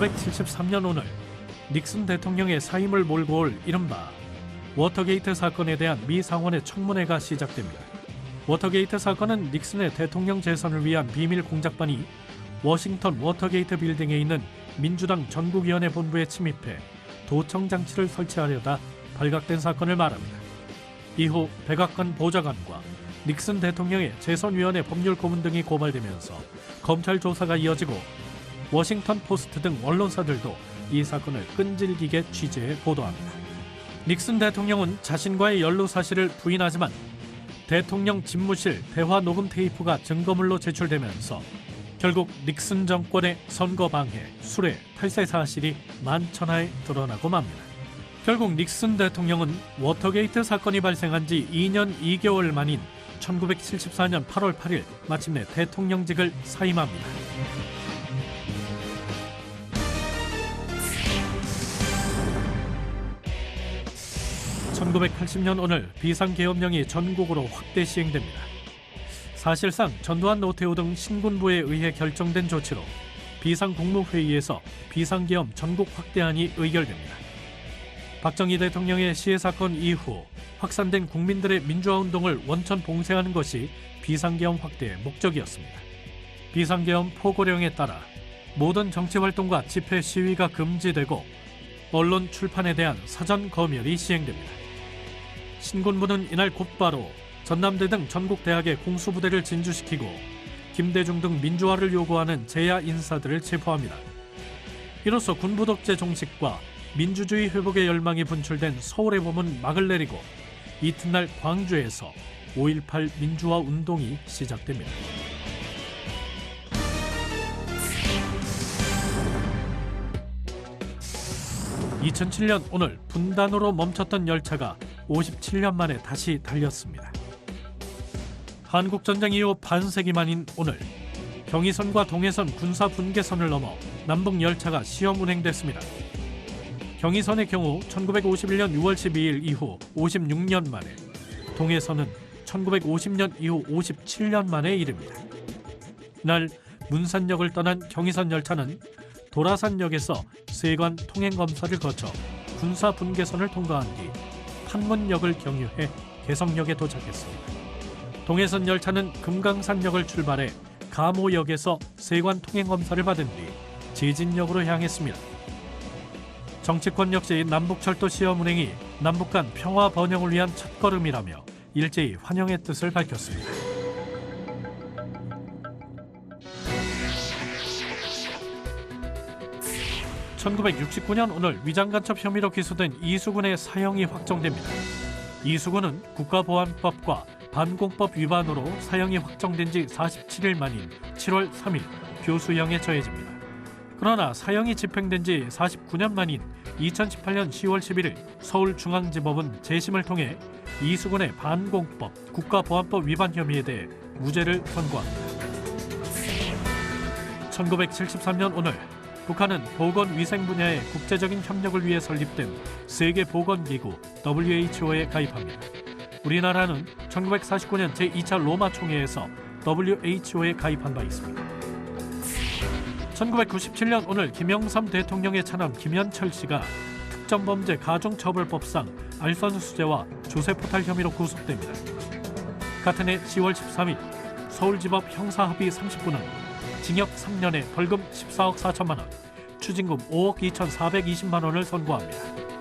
1973년 오늘 닉슨 대통령의 사임을 몰고 올 이른바 워터게이트 사건에 대한 미 상원의 청문회가 시작됩니다. 워터게이트 사건은 닉슨의 대통령 재선을 위한 비밀 공작반이 워싱턴 워터게이트 빌딩에 있는 민주당 전국위원회 본부에 침입해 도청 장치를 설치하려다 발각된 사건을 말합니다. 이후 백악관 보좌관과 닉슨 대통령의 재선위원회 법률고문 등이 고발되면서 검찰 조사가 이어지고 워싱턴 포스트 등 언론사들도 이 사건을 끈질기게 취재해 보도합니다. 닉슨 대통령은 자신과의 연루 사실을 부인하지만 대통령 집무실 대화 녹음 테이프가 증거물로 제출되면서 결국 닉슨 정권의 선거 방해, 수뢰, 탈세 사실이 만천하에 드러나고 맙니다. 결국 닉슨 대통령은 워터게이트 사건이 발생한 지 2년 2개월 만인 1974년 8월 8일 마침내 대통령직을 사임합니다. (1980년) 오늘 비상계엄령이 전국으로 확대 시행됩니다. 사실상 전두환, 노태우 등 신군부에 의해 결정된 조치로 비상국무회의에서 비상계엄 전국 확대안이 의결됩니다. 박정희 대통령의 시해 사건 이후 확산된 국민들의 민주화 운동을 원천 봉쇄하는 것이 비상계엄 확대의 목적이었습니다. 비상계엄 포고령에 따라 모든 정치활동과 집회 시위가 금지되고 언론 출판에 대한 사전 검열이 시행됩니다. 신군부는 이날 곧바로 전남대 등 전국 대학의 공수부대를 진주시키고 김대중 등 민주화를 요구하는 재야 인사들을 체포합니다. 이로써 군부 독재 종식과 민주주의 회복의 열망이 분출된 서울의 봄은 막을 내리고 이튿날 광주에서 5.18 민주화 운동이 시작됩니다. (2007년) 오늘 분단으로 멈췄던 열차가 57년 만에 다시 달렸습니다. 한국전쟁 이후 반세기 만인 오늘 경의선과 동해선 군사 분계선을 넘어 남북 열차가 시험 운행됐습니다. 경의선의 경우 1951년 6월 12일 이후 56년 만에, 동해선은 1950년 이후 57년 만의 일입니다. 이날 문산역을 떠난 경의선 열차는 도라산역에서 세관 통행검사를 거쳐 군사 분계선을 통과한 뒤 판문역을 경유해 개성역에 도착했습니다. 동해선 열차는 금강산역을 출발해 감호역에서 세관 통행검사를 받은 뒤 제진역으로 향했습니다. 정치권 역시 남북철도 시험 운행이 남북 간 평화 번영을 위한 첫걸음이라며 일제히 환영의 뜻을 밝혔습니다. (1969년) 오늘 위장간첩 혐의로 기소된 이수근의 사형이 확정됩니다. 이수근은 국가보안법과 반공법 위반으로 사형이 확정된 지 47일 만인 7월 3일 교수형에 처해집니다. 그러나 사형이 집행된 지 49년 만인 2018년 10월 11일 서울중앙지법은 재심을 통해 이수근의 반공법, 국가보안법 위반 혐의에 대해 무죄를 선고합니다. 1973년 오늘 북한은 보건위생 분야의 국제적인 협력을 위해 설립된 세계보건기구 WHO에 가입합니다. 우리나라는 1949년 제2차 로마 총회에서 WHO에 가입한 바 있습니다. 1997년 오늘 김영삼 대통령의 차남 김현철 씨가 특정범죄 가중처벌법상 알선수재와 조세포탈 혐의로 구속됩니다. 같은 해 10월 13일 서울지법 형사합의 30부는 징역 3년에 벌금 14억 4천만 원, 추징금 5억 2,420만 원을 선고합니다.